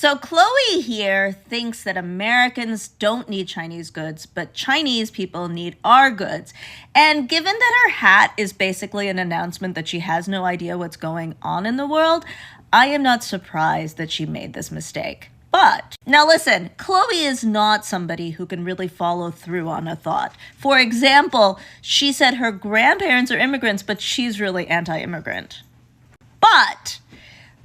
So Chloe here thinks that Americans don't need Chinese goods, but Chinese people need our goods. And given that her hat is basically an announcement that she has no idea what's going on in the world, I am not surprised that she made this mistake. But now listen, Chloe is not somebody who can really follow through on a thought. For example, she said her grandparents are immigrants, but she's really anti-immigrant. But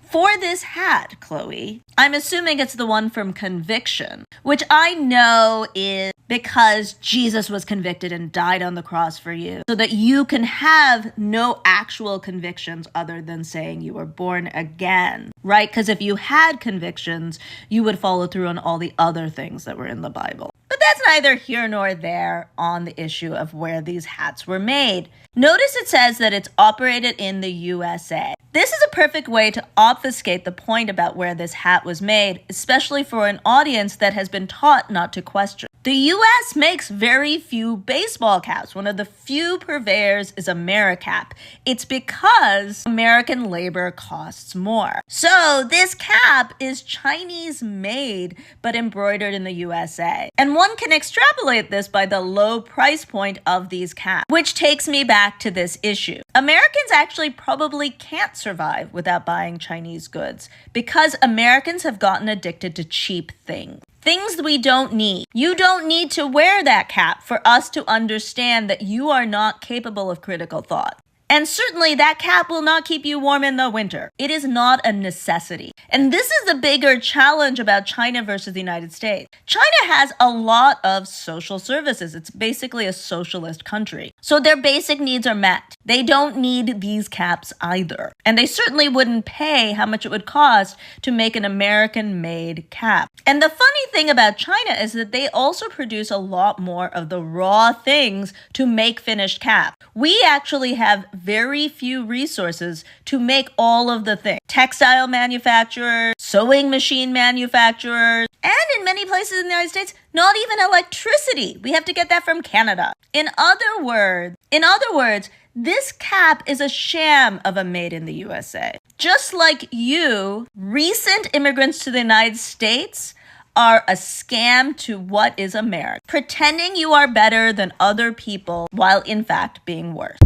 for this hat, Chloe, I'm assuming it's the one from Conviction, which I know is because Jesus was convicted and died on the cross for you, so that you can have no actual convictions other than saying you were born again, right? Because if you had convictions, you would follow through on all the other things that were in the Bible. But that's neither here nor there on the issue of where these hats were made. Notice it says that it's operated in the USA. This is a perfect way to obfuscate the point about where this hat was made, especially for an audience that has been taught not to question. The US makes very few baseball caps. One of the few purveyors is AmeriCap. It's because American labor costs more. So this cap is Chinese made, but embroidered in the USA. And one can extrapolate this by the low price point of these caps, which takes me back to this issue. Americans actually probably can't survive without buying Chinese goods because Americans have gotten addicted to cheap things. Things we don't need. You don't need to wear that cap for us to understand that you are not capable of critical thought. And certainly that cap will not keep you warm in the winter. It is not a necessity. And this is the bigger challenge about China versus the United States. China has a lot of social services. It's basically a socialist country. So their basic needs are met. They don't need these caps either. And they certainly wouldn't pay how much it would cost to make an American-made cap. And the funny thing about China is that they also produce a lot more of the raw things to make finished caps. We actually have very few resources to make all of the things. Textile manufacturers, sewing machine manufacturers, and in many places in the United States, not even electricity. We have to get that from Canada. In other words, this cap is a sham of a made in the USA. Just like you, recent immigrants to the United States are a scam to what is America, pretending you are better than other people while in fact being worse.